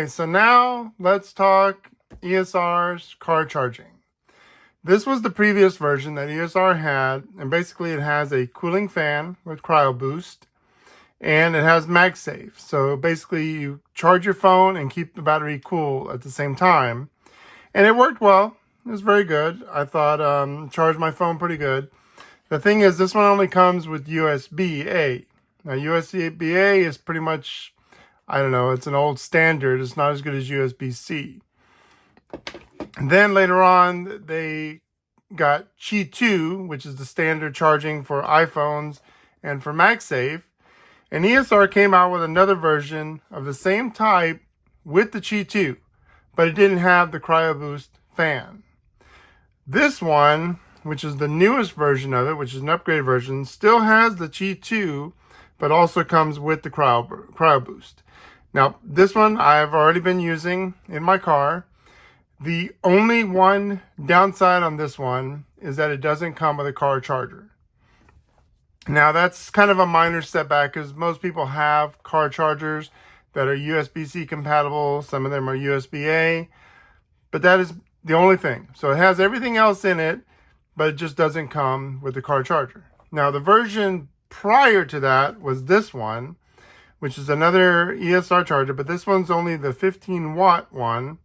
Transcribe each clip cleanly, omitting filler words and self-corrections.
Okay, so now let's talk ESR's car charging. This was the previous version that ESR had, and basically it has a cooling fan with Cryoboost, and it has MagSafe. So basically you charge your phone and keep the battery cool at the same time. And it worked well. It was very good. I thought charged my phone pretty good. The thing is, this one only comes with USB-A. Now USB-A is pretty much, I don't know, it's an old standard. It's not as good as USB-C. And then later on, they got qi2, which is the standard charging for iPhones and for MagSafe. And ESR came out with another version of the same type with the qi2, but it didn't have the Cryoboost fan. This one, which is the newest version of it, which is an upgraded version, still has the qi2, but also comes with the Cryoboost. Now, this one I've already been using in my car. The only one downside on this one is that it doesn't come with a car charger. Now, that's kind of a minor setback because most people have car chargers that are USB-C compatible. Some of them are USB-A, but that is the only thing. So it has everything else in it, but it just doesn't come with the car charger. Now, the version prior to that was this one, which is another ESR charger, but this one's only the 15-watt one.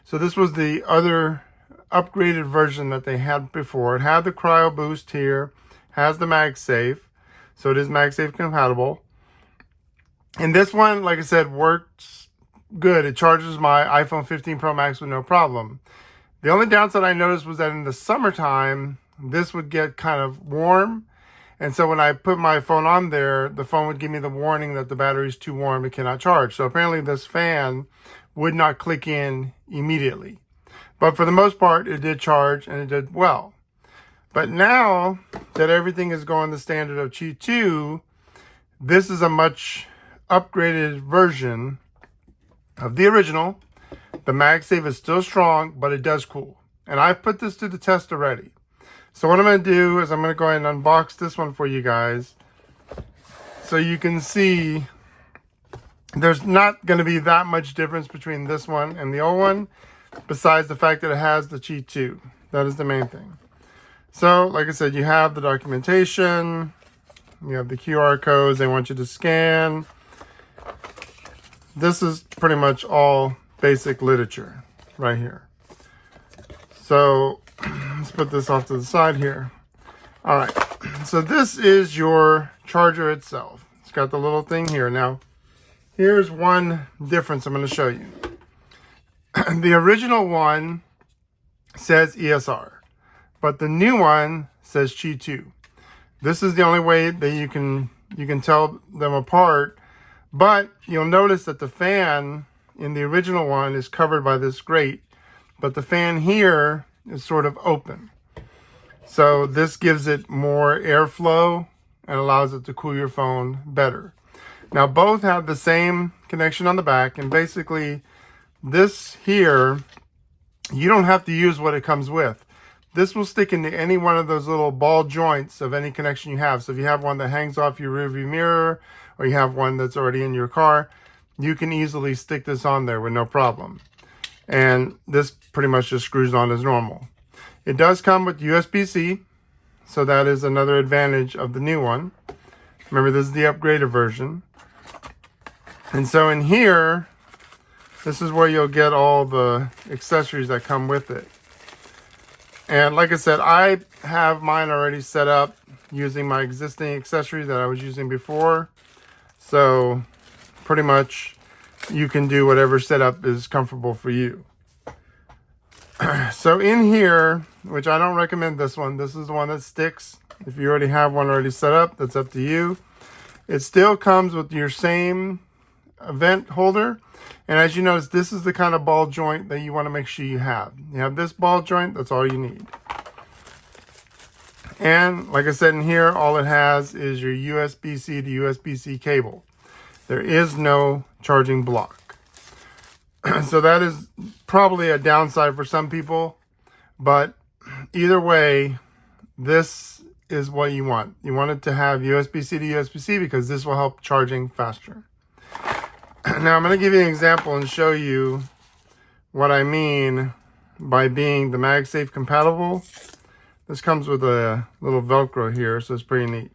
So this was the other upgraded version that they had before. It had the Cryoboost here, has the MagSafe, so it is MagSafe compatible. And this one, like I said, works good. It charges my iPhone 15 Pro Max with no problem. The only downside I noticed was that in the summertime, this would get kind of warm. And so when I put my phone on there, the phone would give me the warning that the battery is too warm, it cannot charge. So apparently this fan would not click in immediately. But for the most part, it did charge and it did well. But now that everything is going the standard of qi2, this is a much upgraded version of the original. The MagSafe is still strong, but it does cool. And I've put this to the test already. So what I'm going to do is I'm going to go ahead and unbox this one for you guys. So you can see there's not going to be that much difference between this one and the old one, besides the fact that it has the qi2. That is the main thing. So like I said, you have the documentation, you have the QR codes they want you to scan. This is pretty much all basic literature right here. So let's put this off to the side here. All right, so this is your charger itself. It's got the little thing here. Now, here's one difference I'm going to show you. The original one says ESR, but the new one says qi2. This is the only way that you can tell them apart, but you'll notice that the fan in the original one is covered by this grate, but the fan here is sort of open. So this gives it more airflow and allows it to cool your phone better. Now both have the same connection on the back, and basically this here, you don't have to use what it comes with. This will stick into any one of those little ball joints of any connection you have. So if you have one that hangs off your rearview mirror, or you have one that's already in your car, you can easily stick this on there with no problem. And this pretty much just screws on as normal. It does come with USB-C, so that is another advantage of the new one. Remember, this is the upgraded version. And so in here, this is where you'll get all the accessories that come with it. And like I said, I have mine already set up using my existing accessories that I was using before. So pretty much you can do whatever setup is comfortable for you. So in here, which I don't recommend this one, this is the one that sticks. If you already have one already set up, that's up to you. It still comes with your same vent holder. And as you notice, this is the kind of ball joint that you want to make sure you have. You have this ball joint, that's all you need. And like I said, in here, all it has is your USB-C to USB-C cable. There is no charging block. So that is probably a downside for some people, but either way, this is what you want. You want it to have USB-C to USB-C because this will help charging faster. Now I'm going to give you an example and show you what I mean by being the MagSafe compatible. This comes with a little Velcro here, so it's pretty neat.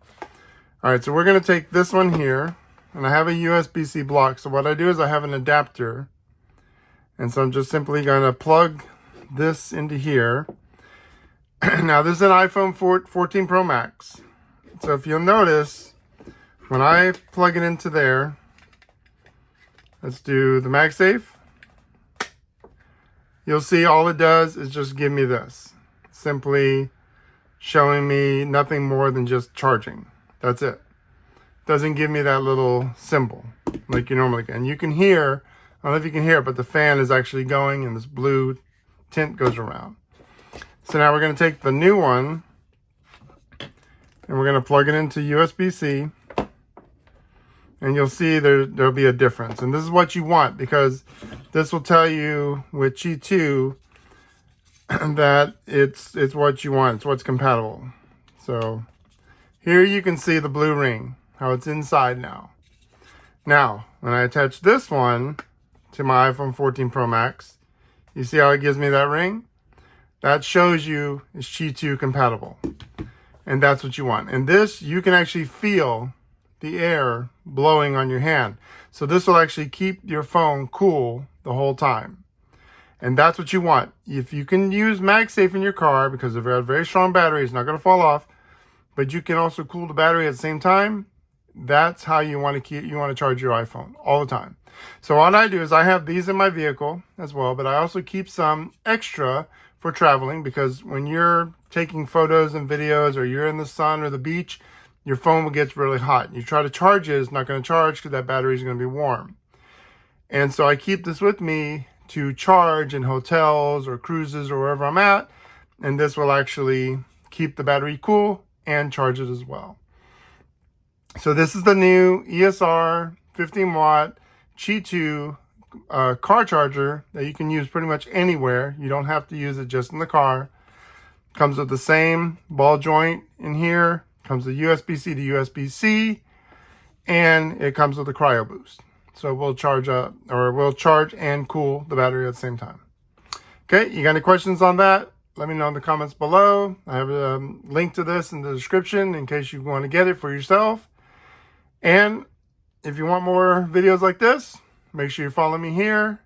All right, so we're going to take this one here, and I have a USB-C block. So what I do is I have an adapter, and so I'm just simply going to plug this into here. Now this is an iPhone 14 Pro Max. So if you'll notice, when I plug it into there, let's do the MagSafe. You'll see all it does is just give me this. Simply showing me nothing more than just charging. That's it. Doesn't give me that little symbol like you normally can. And you can hear, I don't know if you can hear it, but the fan is actually going and this blue tint goes around. So now we're going to take the new one and we're going to plug it into USB-C. And you'll see there'll be a difference. And this is what you want, because this will tell you with qi2 that it's what you want. It's what's compatible. So here you can see the blue ring, how it's inside now. Now, when I attach this one to my iPhone 14 Pro Max, you see how it gives me that ring? That shows you it's qi2 compatible. And that's what you want. And this, you can actually feel the air blowing on your hand. So this will actually keep your phone cool the whole time. And that's what you want. If you can use MagSafe in your car, because if you have a very strong battery, it's not going to fall off, but you can also cool the battery at the same time, that's how you want to charge your iPhone all the time. So what I do is I have these in my vehicle as well, but I also keep some extra for traveling, because when you're taking photos and videos or you're in the sun or the beach, your phone will get really hot. You try to charge it, it's not going to charge because that battery is going to be warm. And so I keep this with me to charge in hotels or cruises or wherever I'm at. And this will actually keep the battery cool and charge it as well. So this is the new ESR 15 watt qi2 car charger that you can use pretty much anywhere. You don't have to use it just in the car. Comes with the same ball joint in here. Comes with USB-C to USB-C, and it comes with a Cryoboost. So we'll charge and cool the battery at the same time. Okay, you got any questions on that? Let me know in the comments below. I have a link to this in the description in case you want to get it for yourself. And if you want more videos like this, make sure you follow me here.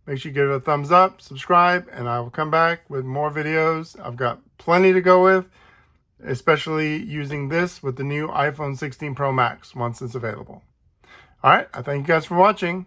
Make sure you give it a thumbs up, subscribe, and I will come back with more videos. I've got plenty to go with, especially using this with the new iPhone 16 Pro Max once it's available. All right, I thank you guys for watching.